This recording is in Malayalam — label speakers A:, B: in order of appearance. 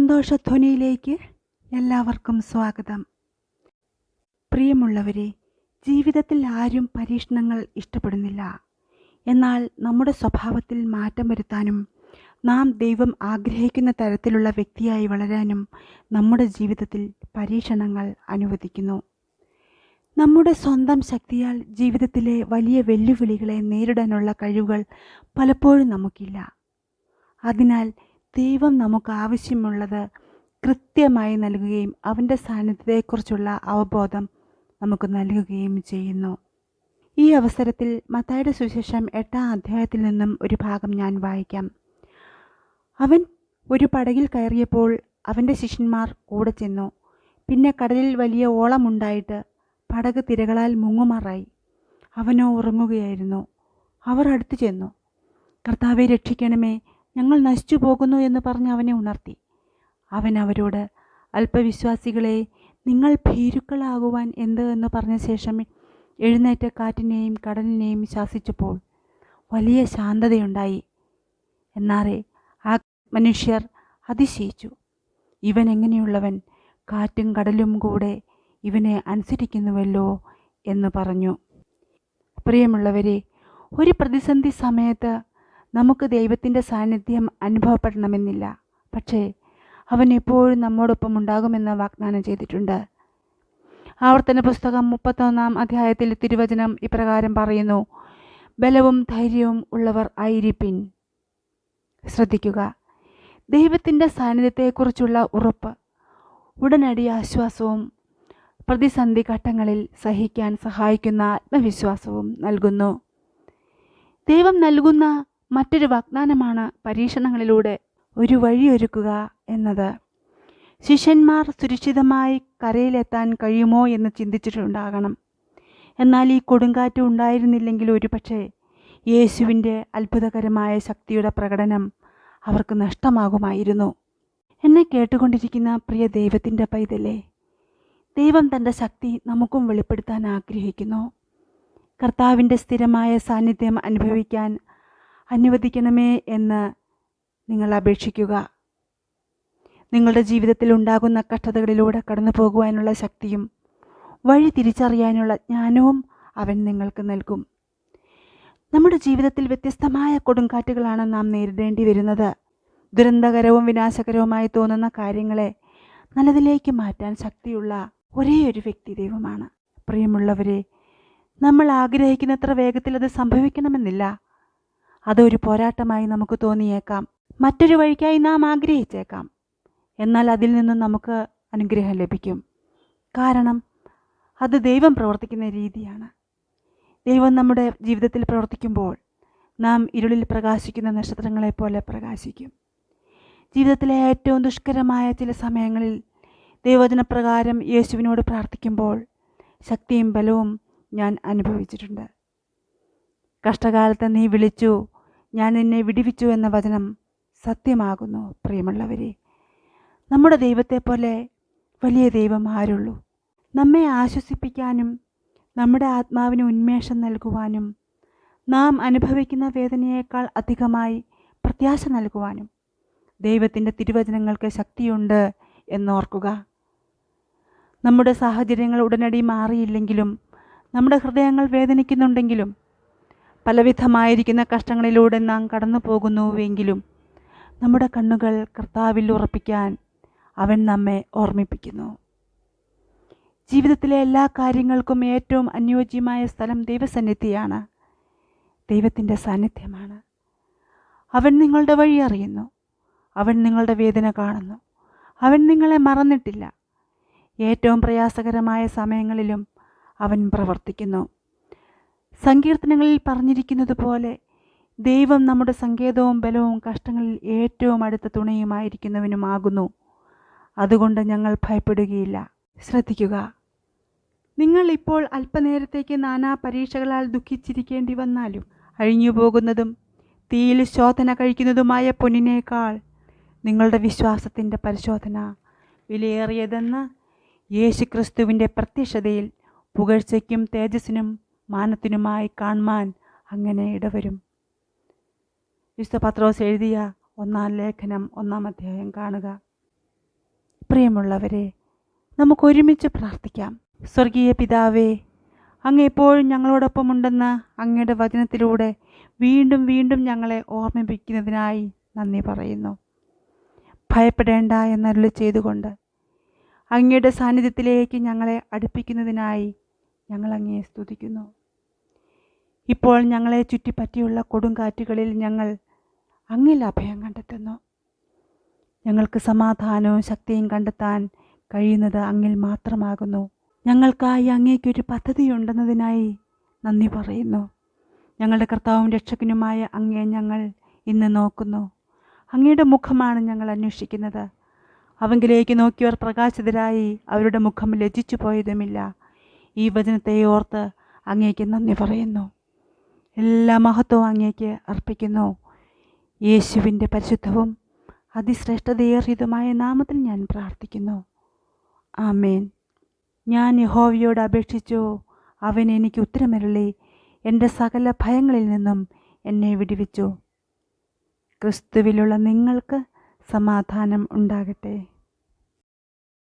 A: സന്തോഷധ്വനിയിലേക്ക് എല്ലാവർക്കും സ്വാഗതം. പ്രിയമുള്ളവരെ, ജീവിതത്തിൽ ആരും പരീക്ഷണങ്ങൾ ഇഷ്ടപ്പെടുന്നില്ല. എന്നാൽ നമ്മുടെ സ്വഭാവത്തിൽ മാറ്റം വരുത്താനും നാം ദൈവം ആഗ്രഹിക്കുന്ന തരത്തിലുള്ള വ്യക്തിയായി വളരാനും നമ്മുടെ ജീവിതത്തിൽ പരീക്ഷണങ്ങൾ അനുവദിക്കുന്നു. നമ്മുടെ സ്വന്തം ശക്തിയാൽ ജീവിതത്തിലെ വലിയ വെല്ലുവിളികളെ നേരിടാനുള്ള കഴിവുകൾ പലപ്പോഴും നമുക്കില്ല. അതിനാൽ ദൈവം നമുക്ക് ആവശ്യമുള്ളത് കൃത്യമായി നൽകുകയും അവൻ്റെ സാന്നിധ്യത്തെക്കുറിച്ചുള്ള അവബോധം നമുക്ക് നൽകുകയും ചെയ്യുന്നു. ഈ അവസരത്തിൽ മത്തായിയുടെ സുവിശേഷം 8-ാം അധ്യായത്തിൽ നിന്നും ഒരു ഭാഗം ഞാൻ വായിക്കാം. അവൻ ഒരു പടകിൽ കയറിയപ്പോൾ അവൻ്റെ ശിഷ്യന്മാർ കൂടെ ചെന്നു. പിന്നെ കടലിൽ വലിയ ഓളമുണ്ടായിട്ട് പടക് തിരകളാൽ മുങ്ങുമാറായി. അവനോ ഉറങ്ങുകയായിരുന്നു. അവർ അടുത്തു ചെന്നു, "കർത്താവെ, രക്ഷിക്കണമേ, ഞങ്ങൾ നശിച്ചു പോകുന്നു" എന്ന് പറഞ്ഞ് അവനെ ഉണർത്തി. അവൻ അവരോട്, "അല്പവിശ്വാസികളെ, നിങ്ങൾ ഭീരുക്കളാകുവാൻ എന്ത്" എന്ന് പറഞ്ഞ ശേഷം എഴുന്നേറ്റ് കാറ്റിനെയും കടലിനെയും ശാസിച്ചപ്പോൾ വലിയ ശാന്തതയുണ്ടായി. എന്നാറെ ആ മനുഷ്യർ അതിശയിച്ചു. "ഇവൻ എങ്ങനെയുള്ളവൻ, കാറ്റും കടലും കൂടെ ഇവനെ അനുസരിക്കുന്നുവല്ലോ" എന്ന് പറഞ്ഞു. പ്രിയമുള്ളവരെ, ഒരു പ്രതിസന്ധി സമയത്ത് നമുക്ക് ദൈവത്തിൻ്റെ സാന്നിധ്യം അനുഭവപ്പെടണമെന്നില്ല. പക്ഷേ അവൻ എപ്പോഴും നമ്മോടൊപ്പം ഉണ്ടാകുമെന്ന് വാഗ്ദാനം ചെയ്തിട്ടുണ്ട്. ആവർത്തന പുസ്തകം 31-ാം അധ്യായത്തിൽ തിരുവചനം ഇപ്രകാരം പറയുന്നു: "ബലവും ധൈര്യവും ഉള്ളവർ ആയിരിപ്പിൻ." ശ്രദ്ധിക്കുക, ദൈവത്തിൻ്റെ സാന്നിധ്യത്തെക്കുറിച്ചുള്ള ഉറപ്പ് ഉടനടി ആശ്വാസവും പ്രതിസന്ധി ഘട്ടങ്ങളിൽ സഹിക്കാൻ സഹായിക്കുന്ന ആത്മവിശ്വാസവും നൽകുന്നു. ദൈവം നൽകുന്ന മറ്റൊരു വാഗ്ദാനമാണ് പരീക്ഷണങ്ങളിലൂടെ ഒരു വഴിയൊരുക്കുക എന്നത്. ശിഷ്യന്മാർ സുരക്ഷിതമായി കരയിലെത്താൻ കഴിയുമോ എന്ന് ചിന്തിച്ചിട്ടുണ്ടാകണം. എന്നാൽ ഈ കൊടുങ്കാറ്റ് ഉണ്ടായിരുന്നില്ലെങ്കിൽ ഒരുപക്ഷെ യേശുവിൻ്റെ അത്ഭുതകരമായ ശക്തിയുടെ പ്രകടനം അവർക്ക് നഷ്ടമാകുമായിരുന്നു. എന്നെ കേട്ടുകൊണ്ടിരിക്കുന്ന പ്രിയ ദൈവത്തിൻ്റെ പൈതലേ, ദൈവം തൻ്റെ ശക്തി നമുക്കും വെളിപ്പെടുത്താൻ ആഗ്രഹിക്കുന്നു. കർത്താവിൻ്റെ സ്ഥിരമായ സാന്നിധ്യം അനുഭവിക്കാൻ അനുവദിക്കണമേ എന്ന് നിങ്ങൾ അപേക്ഷിക്കുക. നിങ്ങളുടെ ജീവിതത്തിൽ ഉണ്ടാകുന്ന കഷ്ടതകളിലൂടെ കടന്നു പോകുവാനുള്ള ശക്തിയും വഴി തിരിച്ചറിയാനുള്ള ജ്ഞാനവും അവൻ നിങ്ങൾക്ക് നൽകും. നമ്മുടെ ജീവിതത്തിൽ വ്യത്യസ്തമായ കൊടുങ്കാറ്റുകളാണ് നാം നേരിടേണ്ടി വരുന്നത്. ദുരന്തകരവും വിനാശകരവുമായി തോന്നുന്ന കാര്യങ്ങളെ നല്ലതിലേക്ക് മാറ്റാൻ ശക്തിയുള്ള ഒരേ ഒരു വ്യക്തി ദൈവമാണ്. പ്രിയമുള്ളവരെ, നമ്മൾ ആഗ്രഹിക്കുന്നത്ര വേഗത്തിൽ അത് സംഭവിക്കണമെന്നില്ല. അതൊരു പോരാട്ടമായി നമുക്ക് തോന്നിയേക്കാം. മറ്റൊരു വഴിക്കായി നാം ആഗ്രഹിച്ചേക്കാം. എന്നാൽ അതിൽ നിന്നും നമുക്ക് അനുഗ്രഹം ലഭിക്കും. കാരണം അത് ദൈവം പ്രവർത്തിക്കുന്ന രീതിയാണ്. ദൈവം നമ്മുടെ ജീവിതത്തിൽ പ്രവർത്തിക്കുമ്പോൾ നാം ഇരുളിൽ പ്രകാശിക്കുന്ന നക്ഷത്രങ്ങളെപ്പോലെ പ്രകാശിക്കും. ജീവിതത്തിലെ ഏറ്റവും ദുഷ്കരമായ ചില സമയങ്ങളിൽ ദൈവവചനപ്രകാരം യേശുവിനോട് പ്രാർത്ഥിക്കുമ്പോൾ ശക്തിയും ബലവും ഞാൻ അനുഭവിച്ചിട്ടുണ്ട്. കഷ്ടകാലത്ത് നീ വിളിച്ചു, ഞാൻ നിന്നെ വിടുവിച്ചു എന്ന വചനം സത്യമാകുന്നു. പ്രിയമുള്ളവരെ, നമ്മുടെ ദൈവത്തെപ്പോലെ വലിയ ദൈവം ആരുള്ളൂ? നമ്മെ ആശ്വസിപ്പിക്കാനും നമ്മുടെ ആത്മാവിന് ഉന്മേഷം നൽകുവാനും നാം അനുഭവിക്കുന്ന വേദനയേക്കാൾ അധികമായി പ്രത്യാശ നൽകുവാനും ദൈവത്തിൻ്റെ തിരുവചനങ്ങൾക്ക് ശക്തിയുണ്ട് എന്നോർക്കുക. നമ്മുടെ സാഹചര്യങ്ങൾ ഉടനടി മാറിയില്ലെങ്കിലും നമ്മുടെ ഹൃദയങ്ങൾ വേദനിക്കുന്നുണ്ടെങ്കിലും പലവിധമായിരിക്കുന്ന കഷ്ടങ്ങളിലൂടെ നാം കടന്നു പോകുന്നുവെങ്കിലും നമ്മുടെ കണ്ണുകൾ കർത്താവിൽ ഉറപ്പിക്കാൻ അവൻ നമ്മെ ഓർമ്മിപ്പിക്കുന്നു. ജീവിതത്തിലെ എല്ലാ കാര്യങ്ങൾക്കും ഏറ്റവും അനുയോജ്യമായ സ്ഥലം ദൈവസന്നിധിയാണ്, ദൈവത്തിൻ്റെ സാന്നിധ്യമാണ്. അവൻ നിങ്ങളുടെ വഴി അറിയുന്നു. അവൻ നിങ്ങളുടെ വേദന കാണുന്നു. അവൻ നിങ്ങളെ മറന്നിട്ടില്ല. ഏറ്റവും പ്രയാസകരമായ സമയങ്ങളിലും അവൻ പ്രവർത്തിക്കുന്നു. സങ്കീർത്തനങ്ങളിൽ പറഞ്ഞിരിക്കുന്നത് പോലെ ദൈവം നമ്മുടെ സങ്കേതവും ബലവും കഷ്ടങ്ങളിൽ ഏറ്റവും അടുത്ത തുണയുമായിരിക്കുന്നവനുമാകുന്നു. അതുകൊണ്ട് ഞങ്ങൾ ഭയപ്പെടുകയില്ല. ശ്രദ്ധിക്കുക, നിങ്ങൾ ഇപ്പോൾ അല്പനേരത്തേക്ക് നാനാ പരീക്ഷകളാൽ ദുഃഖിച്ചിരിക്കേണ്ടി വന്നാലും അഴിഞ്ഞു പോകുന്നതും തീയിൽ ശോധന കഴിക്കുന്നതുമായ പൊന്നിനേക്കാൾ നിങ്ങളുടെ വിശ്വാസത്തിൻ്റെ പരിശോധന വിലയേറിയതെന്ന് യേശുക്രിസ്തുവിൻ്റെ പ്രത്യക്ഷതയിൽ പുകഴ്ചയ്ക്കും തേജസ്സിനും മാനത്തിനുമായി കാണുവാൻ അങ്ങനെ ഇടവരും. വിശുദ്ധ പത്രോസ് എഴുതിയ 1-ാം ലേഖനം 1-ാം അധ്യായം കാണുക. പ്രിയമുള്ളവരെ, നമുക്ക് ഒരുമിച്ച് പ്രാർത്ഥിക്കാം. സ്വർഗീയ പിതാവേ, അങ്ങ് എപ്പോഴും ഞങ്ങളോടൊപ്പം ഉണ്ടെന്ന് അങ്ങയുടെ വചനത്തിലൂടെ വീണ്ടും വീണ്ടും ഞങ്ങളെ ഓർമ്മിപ്പിക്കുന്നതിനായി നന്ദി പറയുന്നു. ഭയപ്പെടേണ്ട എന്നരുളി ചെയ്തുകൊണ്ട് അങ്ങയുടെ സാന്നിധ്യത്തിലേക്ക് ഞങ്ങളെ അടുപ്പിക്കുന്നതിനായി ഞങ്ങൾ അങ്ങയെ സ്തുതിക്കുന്നു. ഇപ്പോൾ ഞങ്ങളെ ചുറ്റിപ്പറ്റിയുള്ള കൊടുങ്കാറ്റുകളിൽ ഞങ്ങൾ അങ്ങിൽ അഭയം കണ്ടെത്തുന്നു. ഞങ്ങൾക്ക് സമാധാനവും ശക്തിയും കണ്ടെത്താൻ കഴിയുന്നത് അങ്ങിൽ മാത്രമാകുന്നു. ഞങ്ങൾക്കായി അങ്ങേക്കൊരു പദ്ധതിയുണ്ടെന്നതിനായി നന്ദി പറയുന്നു. ഞങ്ങളുടെ കർത്താവും രക്ഷകനുമായ അങ്ങയെ ഞങ്ങൾ ഇന്ന് നോക്കുന്നു. അങ്ങയുടെ മുഖമാണ് ഞങ്ങൾ അന്വേഷിക്കുന്നത്. അവങ്കിലേക്ക് നോക്കിയവർ പ്രകാശിതരായി, അവരുടെ മുഖം ലജ്ജിച്ചു പോയതുമില്ല. ഈ വചനത്തെ ഓർത്ത് അങ്ങേക്ക് നന്ദി പറയുന്നു. എല്ലാ മഹത്വവും അങ്ങേക്ക് അർപ്പിക്കുന്നു. യേശുവിൻ്റെ പരിശുദ്ധവും അതിശ്രേഷ്ഠതയേറിയതുമായ നാമത്തിൽ ഞാൻ പ്രാർത്ഥിക്കുന്നു. ആമേൻ. ഞാൻ യഹോവയോട് അപേക്ഷിച്ചു, അവൻ എനിക്ക് ഉത്തരമരുളി എൻ്റെ സകല ഭയങ്ങളിൽ നിന്നും എന്നെ വിടുവിച്ചു. ക്രിസ്തുവിലുള്ള നിങ്ങൾക്ക് സമാധാനം ഉണ്ടാകട്ടെ.